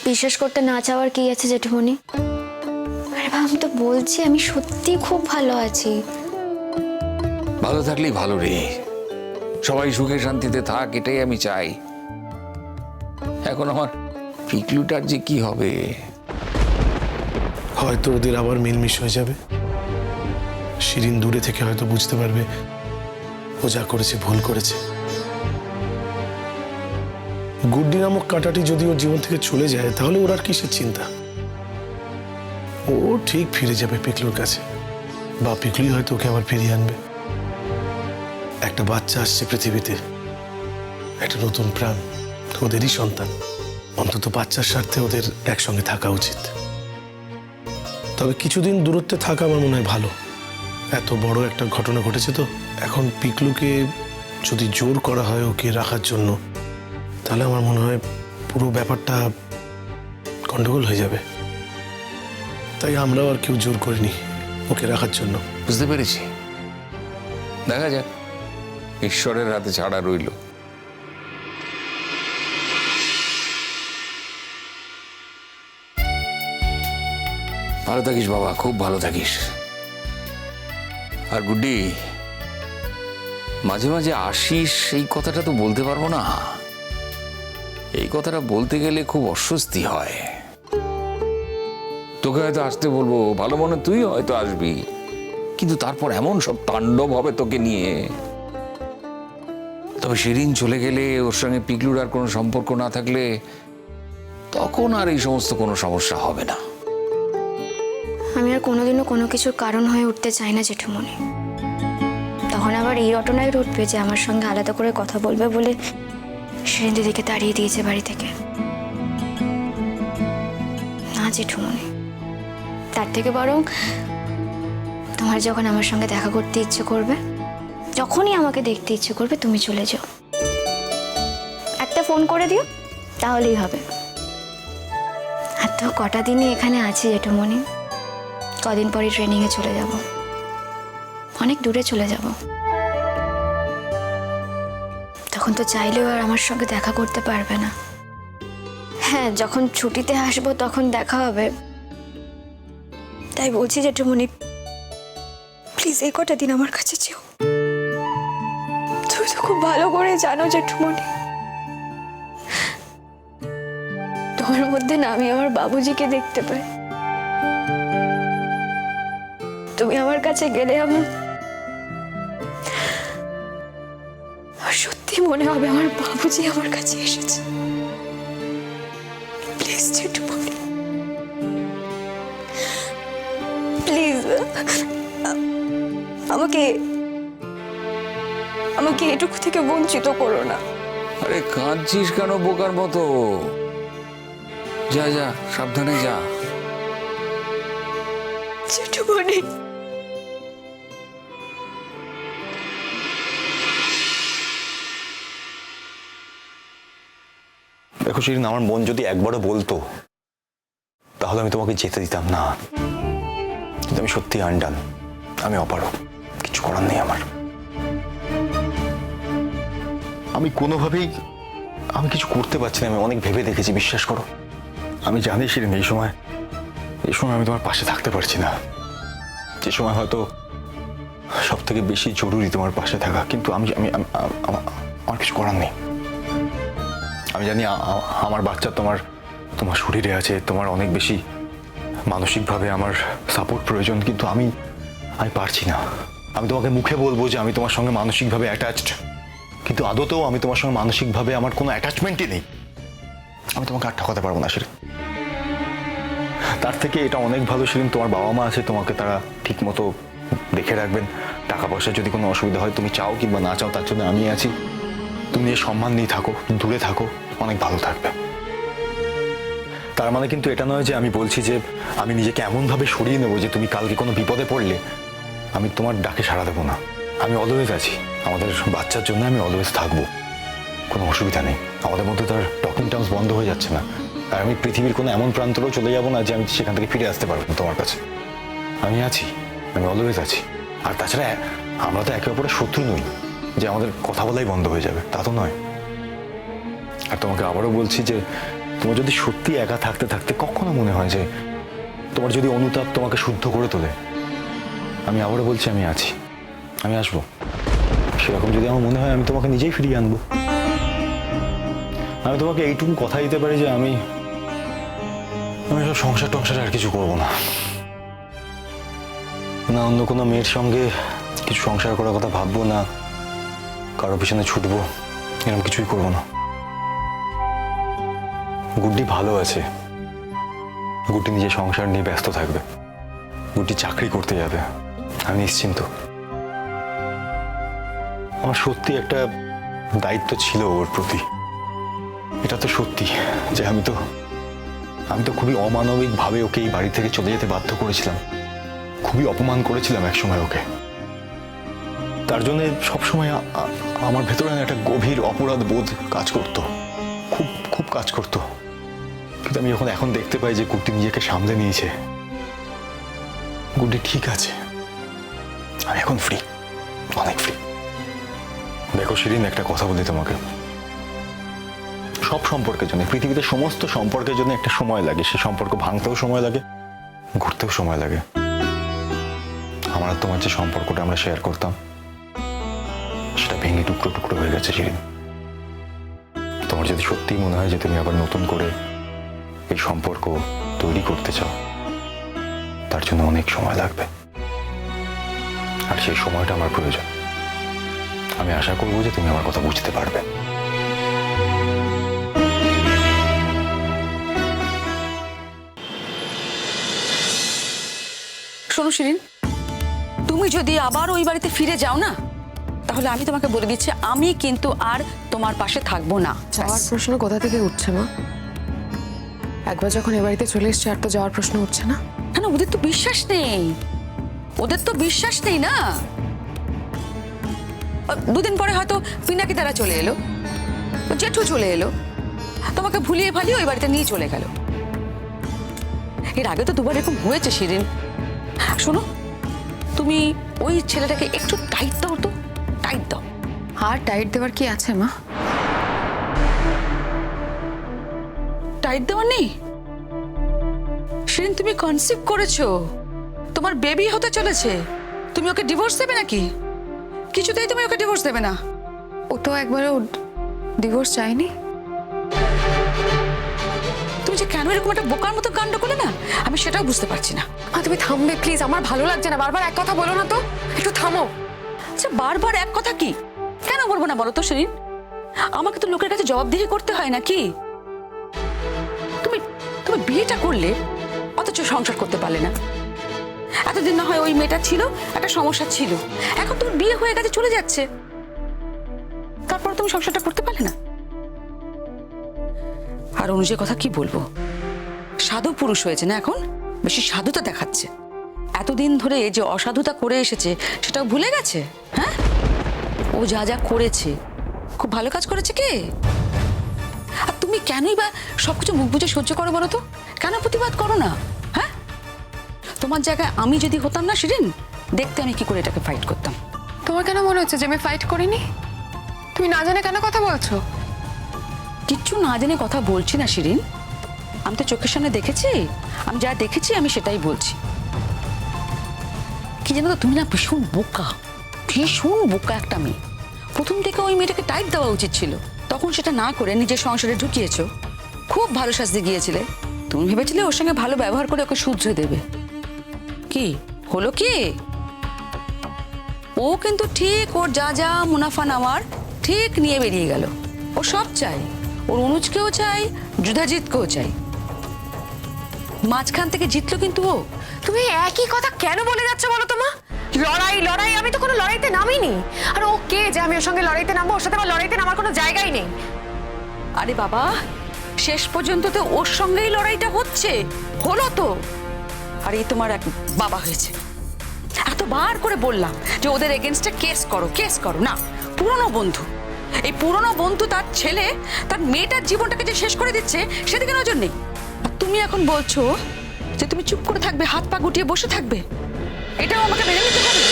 বিশ্বাস করতে না চাওয়ার কি আছে জেঠুমণি? আরে বাবা, আমি তো বলছি আমি সত্যি খুব ভালো আছি। ভালো থাকলেই ভালো রে, সবাই সুখে শান্তিতে থাক, এটাই আমি চাই। এখন আমার পিকলুটার যে কি হবে? হয়তো ওদের আবার মিলমিশ হয়ে যাবে। শিরিন দূরে থেকে হয়তো বুঝতে পারবে ও যা করেছে ভুল করেছে। গুড্ডি নামক কাঁটাটি যদি ওর জীবন থেকে চলে যায় তাহলে ওর আর কিসের চিন্তা? ও ঠিক ফিরে যাবে পিকলুর কাছে, বা পিকলুই হয়তো ওকে আবার ফিরিয়ে আনবে। একটা বাচ্চা আসছে পৃথিবীতে, একটা নতুন প্রাণ, ওদেরই সন্তান। অন্তত বাচ্চার স্বার্থে ওদের একসঙ্গে থাকা উচিত। তবে কিছুদিন দূরত্বে থাকা আমার মনে হয় ভালো। এত বড় একটা ঘটনা ঘটেছে তো। এখন পিকলুকে যদি জোর করা হয় ওকে রাখার জন্য, তাহলে আমার মনে হয় পুরো ব্যাপারটা গন্ডগোল হয়ে যাবে। তাই আমরাও আর কেউ জোর করিনি ওকে রাখার জন্য। বুঝতে পেরেছি, দেখা যাক, ঈশ্বরের হাতে ছাড়া রইল। ভালো থাকিস বাবা, খুব ভালো থাকিস। আর গুড্ডি, মাঝে মাঝে আসিস, এই কথাটা তো বলতে পারবো না। এই কথাটা বলতে গেলে খুব অস্বস্তি হয়। তোকে হয়তো আসতে বলবো, ভালো মনে তুই হয়তো আসবি, কিন্তু তারপর এমন সব তাণ্ডব হবে তোকে নিয়ে। তবে শিরিন চলে গেলে, ওর সঙ্গে পিকলুর আর কোনো সম্পর্ক না থাকলে, তখন আর এই সমস্ত কোনো সমস্যা হবে না। আমি আর কোনোদিনও কোনো কিছুর কারণ হয়ে উঠতে চাই না জেঠুমণি। তখন আবার এই রটনায় উঠবে যে আমার সঙ্গে আলাদা করে কথা বলবে বলে শিরিন দিদিকে তাড়িয়ে দিয়েছে বাড়ি থেকে। না জেঠুমণি, তার থেকে বরং তোমার যখন আমার সঙ্গে দেখা করতে ইচ্ছে করবে, যখনই আমাকে দেখতে ইচ্ছে করবে, তুমি চলে যাও, একটা ফোন করে দিও, তাহলেই হবে। আর তো কটা দিনই এখানে আছি জেঠুমণি, কদিন পরে ট্রেনিংয়ে চলে যাব, অনেক দূরে চলে যাব। তখন তো চাইলেও আর আমার সঙ্গে দেখা করতে পারবে না। হ্যাঁ, যখন ছুটিতে আসবো তখন দেখা হবে। তাই বলছি জেঠুমণি, প্লিজ এই কটা দিন আমার কাছে যেও। তুমি তো খুব ভালো করে জানো জেঠুমণি, তোমার মধ্যে না আমি আমার বাবুজিকে দেখতে পাই। তুমি আমার কাছে গেলে আমার সত্যি মনে হবে আমার বাবুজি আমার কাছে এসেছে। প্লিজ জেঠুমণি, প্লিজ আমাকে আমাকে এটুকু থেকে বঞ্চিত করো না। আরে কাঁদছিস কেন বোকার মতো? যা যা, সাবধানে যা। জেঠুমণি, দেখো শিরিন, আমার মন যদি একবারও বলতো তাহলে আমি তোমাকে যেতে দিতাম না, কিন্তু আমি সত্যি আনডান, আমি অপারগ, কিছু করার নেই আমার। আমি কোনোভাবেই আমি কিছু করতে পারছি না। আমি অনেক ভেবে দেখেছি, বিশ্বাস করো। আমি জানি শিরিন, এই সময় আমি তোমার পাশে থাকতে পারছি না, যে সময় হয়তো সব থেকে বেশি জরুরি তোমার পাশে থাকা, কিন্তু আমি আমি আমার কিছু করার নেই। আমি জানি আমার বাচ্চা তোমার শরীরে আছে, তোমার অনেক বেশি মানসিকভাবে আমার সাপোর্ট প্রয়োজন, কিন্তু আমি পারছি না। আমি তোমাকে মুখে বলবো যে আমি তোমার সঙ্গে মানসিকভাবে অ্যাটাচড, কিন্তু আদতেও আমি তোমার সঙ্গে মানসিকভাবে আমার কোনো অ্যাটাচমেন্টই নেই। আমি তোমাকে আর ঠকাতে পারবো না শিরিন। তার থেকে এটা অনেক ভালো শিরিন, তোমার বাবা মা আছে, তোমাকে তারা ঠিক মতো দেখে রাখবেন। টাকা পয়সার যদি কোনো অসুবিধা হয়, তুমি চাও কিংবা না চাও, তার জন্য আমি আছি। তুমি এই সম্মান নিয়ে থাকো, দূরে থাকো, অনেক ভালো থাকবে। তার মানে কিন্তু এটা নয় যে আমি বলছি যে আমি নিজেকে এমনভাবে সরিয়ে নেবো যে তুমি কালকে কোনো বিপদে পড়লে আমি তোমার ডাকে সাড়া দেবো না। আমি অলওয়েজ আছি, আমাদের বাচ্চার জন্য আমি অলওয়েজ থাকবো, কোনো অসুবিধা নেই। আমাদের মধ্যে তার টকিং টার্মস বন্ধ হয়ে যাচ্ছে না। আর আমি পৃথিবীর কোনো এমন প্রান্তরেও চলে যাবো না যে আমি সেখান থেকে ফিরে আসতে পারবো না তোমার কাছে। আমি আছি, আমি অলওয়েজ আছি। আর তাছাড়া আমরা তো একে অপরের শত্রু নই যে আমাদের কথা বলাই বন্ধ হয়ে যাবে, তা তো নয়। আর তোমাকে আবারও বলছি যে তোমার যদি সত্যি একা থাকতে থাকতে কখনো মনে হয় যে তোমার যদি অনুতাপ তোমাকে শুদ্ধ করে তোলে, আমি আবারও বলছি আমি আছি, আমি আসবো। সেরকম যদি আমার মনে হয় আমি তোমাকে নিজেই ফিরিয়ে আনবো। আমি তোমাকে এইটুকু কথা দিতে পারি যে আমি সব সংসার টংসারে আর কিছু করবো না, না অন্য কোনো মেয়ের সঙ্গে কিছু সংসার করার কথা ভাববো না, কারো পিছনে ছুটবো, এরকম কিছুই করবো না। গুড্ডি ভালো আছে, গুড্ডি নিজের সংসার নিয়ে ব্যস্ত থাকবে, গুড্ডি চাকরি করতে যাবে, আমি নিশ্চিন্ত। আমার সত্যি একটা দায়িত্ব ছিল ওর প্রতি, এটা তো সত্যি যে আমি তো খুবই অমানবিক ভাবে ওকে এই বাড়ি থেকে চলে যেতে বাধ্য করেছিলাম, খুবই অপমান করেছিলাম একসময় ওকে। তার জন্য সবসময় আমার ভেতরে একটা গভীর অপরাধ বোধ কাজ করতো, খুব খুব কাজ করতো। কিন্তু আমি যখন এখন দেখতে পাই যে গুড্ডি নিজেকে সামলে নিয়েছে, গুড্ডি ঠিক আছে, আমি এখন ফ্রি, অনেক ফ্রি। দেখো শিরিন, একটা কথা বলি তোমাকে, সব সম্পর্কের জন্য, পৃথিবীতে সমস্ত সম্পর্কের জন্য একটা সময় লাগে, সে সম্পর্ক ভাঙতেও সময় লাগে, ঘুরতেও সময় লাগে। আমার আর তোমার যে সম্পর্কটা আমরা শেয়ার করতাম, সেটা ভেঙে টুকরো টুকরো হয়ে গেছে শিরিন। তোমার যদি সত্যিই মনে হয় যে তুমি আবার নতুন করে এই সম্পর্ক তৈরি করতে চাও, তার জন্য অনেক সময় লাগবে, আর সেই সময়টা আমার প্রয়োজন। আমি আশা করবো যে তুমি আমার কথা বুঝতে পারবে। শোনো শিরিন, তুমি যদি আবার ওই বাড়িতে ফিরে যাও না, তাহলে আমি তোমাকে বলে দিচ্ছি আমি কিন্তু আর তোমার পাশে থাকবো না। যাওয়ার প্রশ্ন কোথা থেকে উঠছে মা? একবার যখন এ বাড়িতে চলে এসছে আর তো যাওয়ার প্রশ্ন উঠছে না। কেন? ওদের তো বিশ্বাস নেই, ওদের তো বিশ্বাস নেই না। দুদিন পরে হয়তো পিনাকি তারা চলে এলো, জেঠু চলে এলো, তোমাকে ভুলিয়ে ভালিয়ে ওই বাড়িতে নিয়ে চলে গেল। এর আগে তো দুবার এরকম হয়েছে শিরিন। শোনো, তুমি ওই ছেলেটাকে একটু টাইট দাও তো, টাইট দাও। আর টাইট দেওয়ার কি আছে মা? টাইট দেওয়া নেই? শিরিন, তুমি কনসিভ করেছো, তোমার বেবি হতে চলেছে, তুমি ওকে ডিভোর্স দেবে নাকি? কিছুতেই তুমি ওকে ডিভোর্স দেবে না। ও তো একবারও ডিভোর্স চায়নি। তুমি যে কেন এরকম একটা বোকার মতো কাণ্ড করলে না, আমি সেটাও বুঝতে পারছি না। মা তুমি থামবে প্লিজ, আমার ভালো লাগছে না, বারবার এক কথা বলো না তো, একটু থামো। আচ্ছা, বারবার এক কথা কি কেন বলবো না বলো তো শিরিন? আমাকে তো লোকের কাছে জবাবদিহি করতে হয় নাকি? তুমি তুমি বিয়েটা করলে অথচ সংসার করতে পারলে না। এতদিন না হয় ওই মেয়েটা ছিল, একটা সমস্যা ছিল, এখন তোমার বিয়ে হয়ে গেছে, চলে যাচ্ছে, তারপর তুমি সংসারটা করতে পারলে না। আর অনুজের কথা কি বলবো, সাধু পুরুষ হয়েছে না, এখন বেশি সাধুতা দেখাচ্ছে। এতদিন ধরে যে অসাধুতা করে এসেছে সেটাও ভুলে গেছে। হ্যাঁ, ও যা যা করেছে খুব ভালো কাজ করেছে কে? আর তুমি কেনই বা সবকিছু মুখ বুঝে সহ্য করো বলো তো? কেন প্রতিবাদ করো না? হ্যাঁ, তোমার জায়গায় আমি যদি হতাম না শিরিন, দেখতে আমি কি করে এটাকে ফাইট করতাম। তোমার কেন মনে হচ্ছে যে আমি ফাইট করিনি? তুমি না জানে কেন কথা বলছো? কিচ্ছু না জেনে কথা বলছি না শিরিন, আমি তো চোখের সামনে দেখেছি, আমি যা দেখেছি আমি সেটাই বলছি। কি জানো তো, তুমি না ভীষণ বোকা, ভীষণ বোকা একটা মেয়ে। প্রথম থেকে ওই মেয়েটাকে টাইট দেওয়া উচিত ছিল, তখন সেটা না করে নিজের সংসারে ঢুকিয়েছো। খুব ভালো শাস্তি গিয়েছিলে, তুমি ভেবেছিলে ওর সঙ্গে ভালো ব্যবহার করে ওকে শুধরে দেবে। কি হলো কি? ও কিন্তু ঠিক ওর যা যা মুনাফা নামার ঠিক নিয়ে বেরিয়ে গেল। ও সব চাই, ওর অনুজকেও চাই, যুধাজিৎকেও চাই। মাঝখান থেকে জিতলো কিন্তু ও। তুমি একই কথা কেন বলে যাচ্ছ বলো তো মা? লড়াই লড়াই, আমি তো কোনো লড়াইতে নামিনি। আর ও কে যে আমি ওর সঙ্গে লড়াইতে নামবো? ওর সাথে আমার লড়াইতে নামার কোনো জায়গাই নেই। আরে বাবা, শেষ পর্যন্ত তো ওর সঙ্গেই লড়াইটা হচ্ছে, হলো তো। আর এই তোমার এক বাবা হয়েছে। এতবার করে বললাম যে ওদের এগেনস্টে কেস করো, কেস করো না। পুরনো বন্ধু, এই পুরনো বন্ধু তার ছেলে তার মেয়েটার জীবনটাকে যে শেষ করে দিচ্ছে সেদিকে নজর নেই। আর তুমি এখন বলছো যে তুমি চুপ করে থাকবে, হাত পা গুটিয়ে বসে থাকবে। এটাও আমাকে মেনে নিতে হবে।